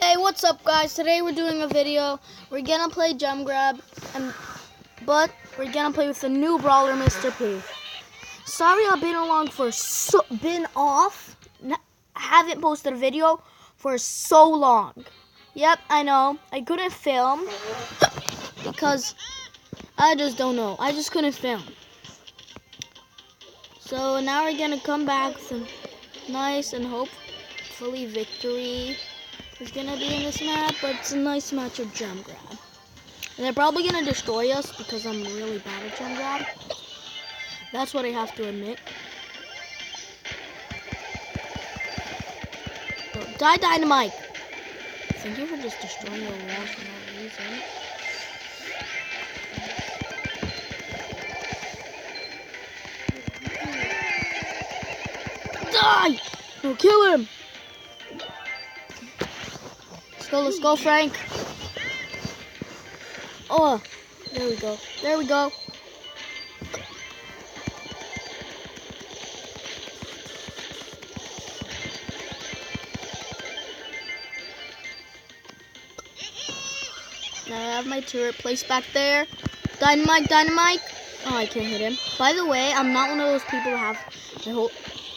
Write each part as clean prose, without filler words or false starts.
Hey, what's up guys? Today we're doing a video. We're gonna play Gem Grab, but we're gonna play with the new brawler, Mr. P. Sorry I've been haven't posted a video for so long. Yep, I know. I couldn't film because I just don't know. I just couldn't film. So now we're gonna come back with a nice and hopefully victory. Is gonna be in this map, but it's a nice match of Gem Grab. And they're probably gonna destroy us because I'm really bad at Gem Grab. That's what I have to admit. Oh, die Dynamite! Thank you for just destroying your walls for no reason. Die! No, kill him! Let's go, Frank. Oh, there we go. There we go. Now I have my turret placed back there. Dynamite. Oh, I can't hit him. By the way, I'm not one of those people who have my whole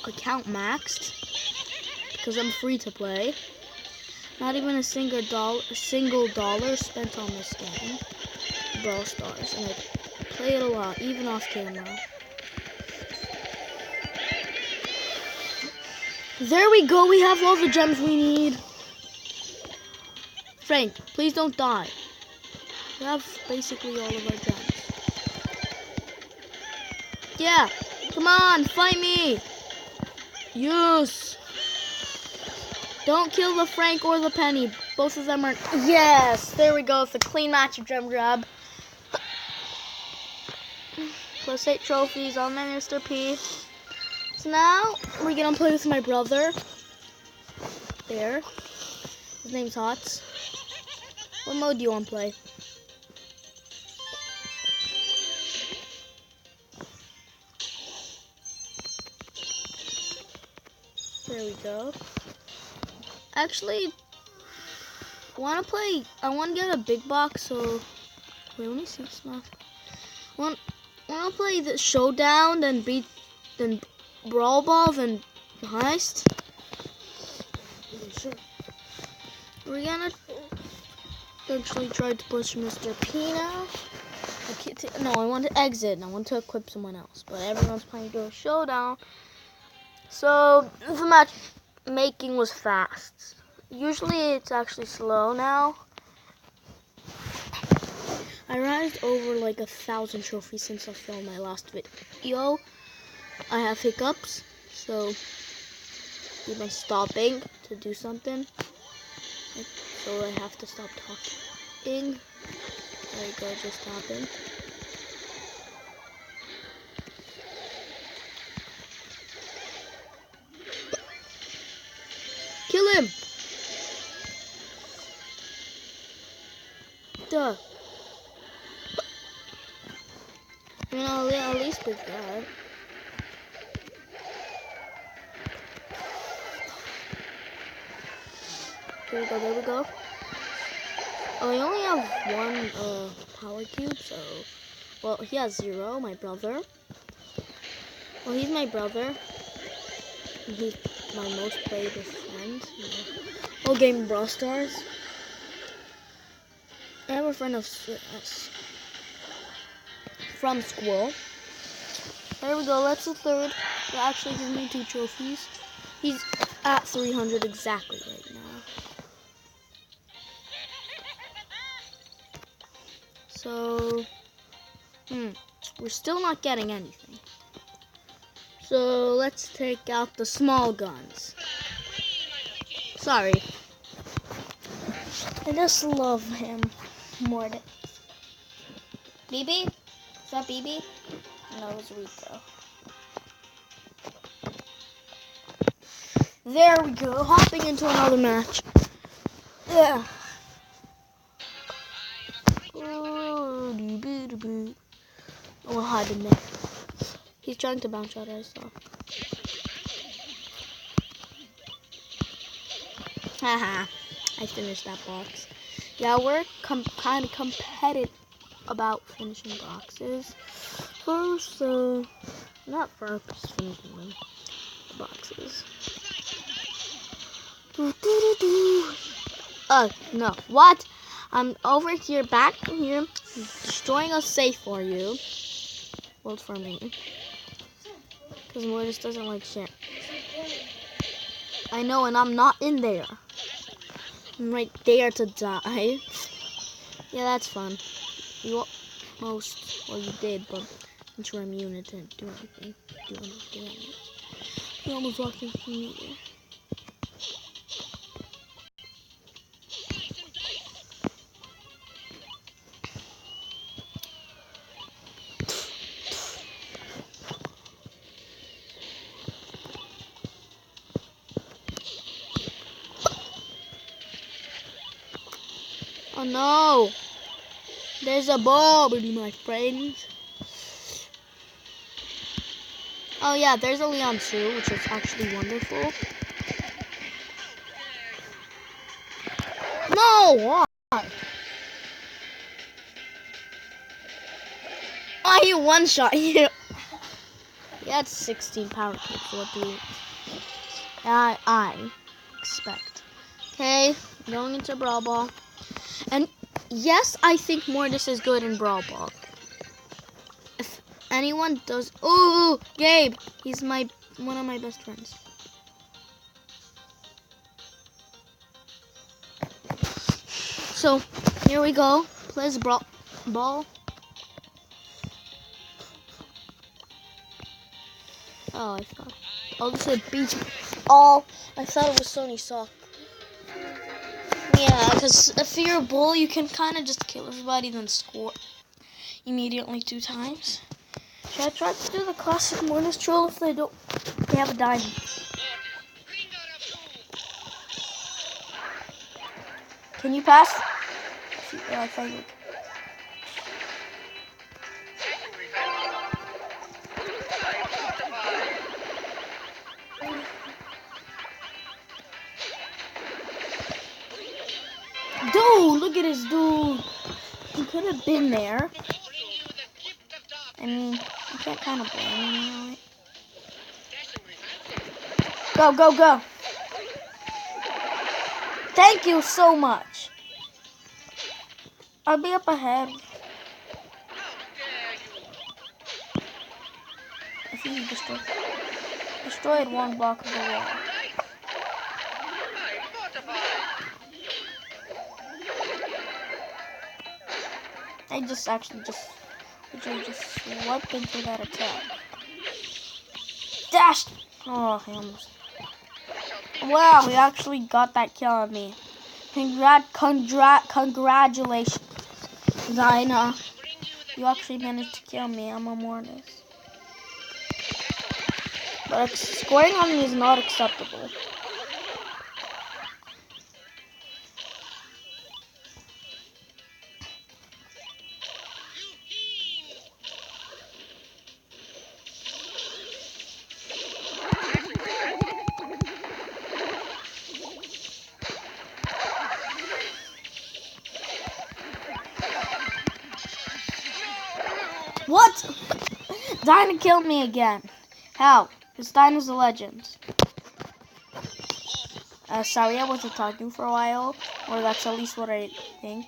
account maxed because I'm free to play. Not even a single dollar spent on this game, Brawl Stars, and I play it a lot, even off camera. There we go, we have all the gems we need. Frank, please don't die. We have basically all of our gems. Yeah, come on, fight me. Yes. Don't kill the Frank or the Penny. Both of them are... Yes! There we go. It's a clean match of Gem Grab. Plus 8 trophies on my Mr. P. So now, we're going to play with my brother. There. His name's Hots. What mode do you want to play? There we go. Actually, I want to get a big box, so, wait, let me see this map. I want to play the Showdown, then Brawl Ball, then Heist. Sure. We're gonna eventually try to push Mr. P now. I want to exit, and I want to equip someone else, but everyone's playing to a Showdown. So, the match making was fast. Usually it's actually slow now. I raised over like 1,000 trophies since I filmed my last video. I have hiccups, so we've been stopping to do something. So I have to stop talking. There you go, just stopping. Kill him! Duh. I mean, at least with that. There we go. Oh, I only have one power cube, so... Well, he has 0, my brother. Well, he's my brother. He's my most played friend. Whole game Brawl Stars. I have a friend from school. There we go, that's the third. That actually gives me 2 trophies. He's at 300 exactly right now. So, we're still not getting anything. So let's take out the small guns. Sorry. I just love him more than... BB? Is that BB? No, it was Rico. There we go. Hopping into another match. Yeah. Oh, we'll hide in there. He's trying to bounce out, I saw. Haha. I finished that box. Yeah, we're kind of competitive about finishing boxes. First, not first finishing them. The boxes. No. What? I'm over here, back here, destroying a safe for you. Well, for me. Because Mortis doesn't like shit. I know, and I'm not in there. I'm right there to die. Yeah, that's fun. You did, but since you're immune, it didn't do anything. Do any damage. You almost walked into me. Oh no! There's a ball, my friends. Oh yeah, there's a Leon too, which is actually wonderful. No! Why? Oh, he one-shot you. Yeah, it's 16 power cubes. What do you... I expect. Okay, going into Brawl Ball. And yes, I think Mortis is good in Brawl Ball. If anyone does... Ooh, Gabe! He's one of my best friends. So, here we go. Plays Brawl Ball. Oh, I thought... Oh, this is beach. Oh, I thought it was Sony Sock. Yeah, because if you're a bull, you can kind of just kill everybody, then score immediately 2 times. Should I try to do the classic Mortis troll if they have a diamond? Can you pass? Yeah, I think. Dude, look at this dude. He could have been there. I mean, you can't kind of blame him, right? Go, go, go. Thank you so much. I'll be up ahead. I think you destroyed one block of the wall. I just swept into that attack. Dashed! Oh, I almost... Wow, we actually got that kill on me. Congratulations, Dinah. You actually managed to kill me. I'm a Mortis. But scoring on me is not acceptable. What? Dinah killed me again. How? Because Dinah's a legend. Sorry, I wasn't talking for a while. Or that's at least what I think.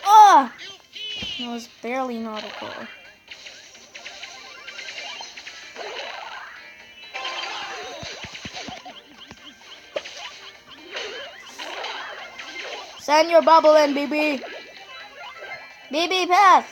Ah! It was barely not a goal. Send your bubble in, BB. BB, pass.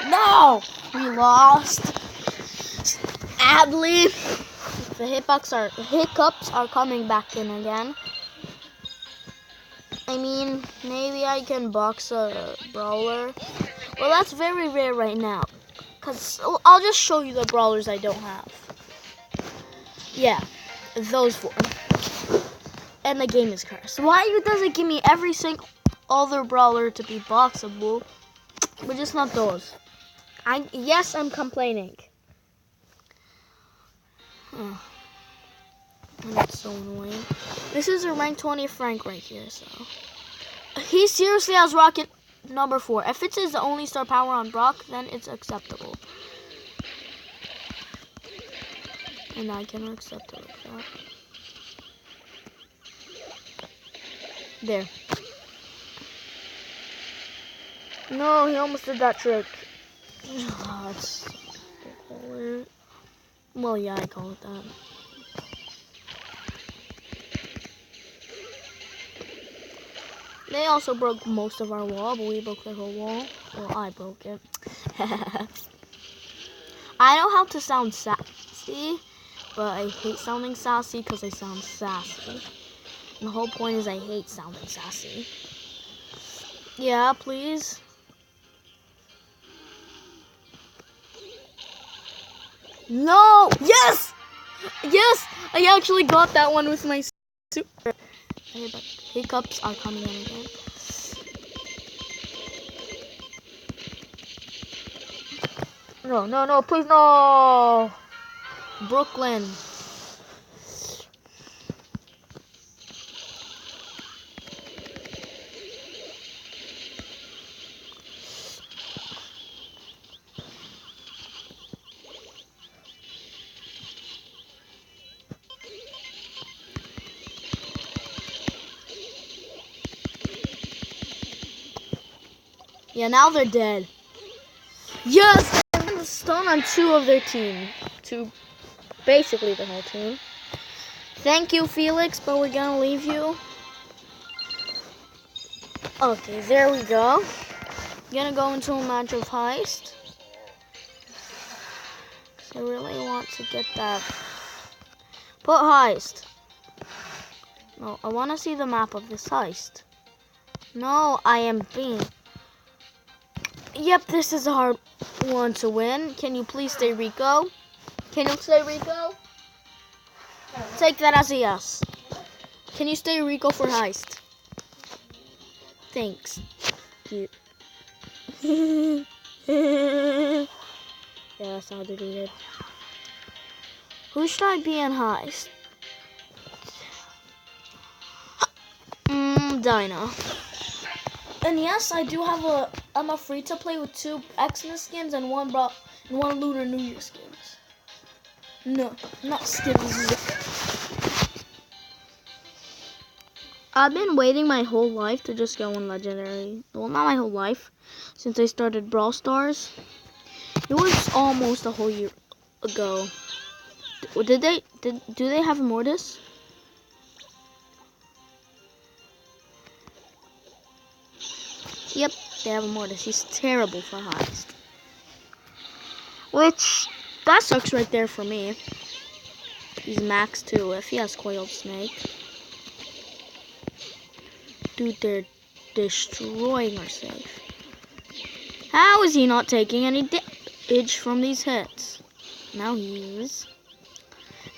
No, we lost. Sadly, the hiccups are coming back in again. I mean, maybe I can box a brawler. Well, that's very rare right now. Because I'll just show you the brawlers I don't have. Yeah, those 4. And the game is cursed. Why does it give me every single other brawler to be boxable, but just not those? Yes, I'm complaining. Oh, that's so annoying. This is a rank 20 Frank right here, so. He seriously has rocket number 4. If it's his only star power on Brock, then it's acceptable. And I can accept it like that. There. No, he almost did that trick. Oh, that's... Well, yeah, I call it that. They also broke most of our wall, but we broke their whole wall. Well, I broke it. I know how to sound sassy, but I hate sounding sassy because I sound sassy. And the whole point is I hate sounding sassy. Yeah, please. No! Yes! Yes! I actually got that one with my super. Okay, but hiccups are coming in again. No, no, no, please, no! Brooklyn. Yeah, now they're dead. Yes! I'm stun on 2 of their team. 2, basically the whole team. Thank you, Felix, but we're gonna leave you. Okay, there we go. Gonna go into a match of heist. I really want to get that. Put heist. No, I want to see the map of this heist. No, I am being... Yep, this is a hard one to win. Can you please stay Rico? Can you stay Rico? Take that as a yes. Can you stay Rico for heist? Thanks. Cute. Yeah, that's how deleted. Who should I be in heist? Dino. And yes, I do have I'm a free to play with 2 Xmas skins and 1 Lunar New Year skins. No, not skins. I've been waiting my whole life to just go in Legendary. Well, not my whole life, since I started Brawl Stars. It was almost a whole year ago. Do they have Mortis? Yep, they have a Mortis. He's terrible for heist. Which, that sucks right there for me. He's max too, if he has Coiled Snake. Dude, they're destroying our safe. How is he not taking any damage from these hits? Now he is.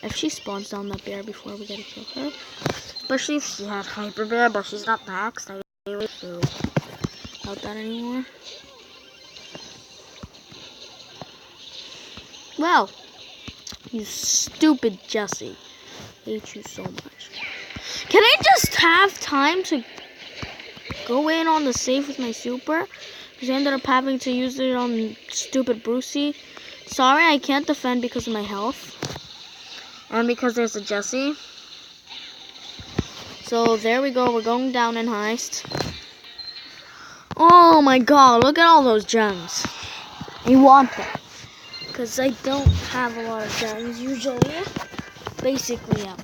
If she spawns down that bear before we get to kill her. Especially if she had Hyper Bear, but she's not maxed. I really feel about that anymore. Well, you stupid Jesse. Hate you so much. Can I just have time to go in on the safe with my super? Because I ended up having to use it on stupid Brucey. Sorry, I can't defend because of my health. And because there's a Jesse. So there we go. We're going down in heist. Oh my god, look at all those gems. You want them. Because I don't have a lot of gems usually. Basically, yeah.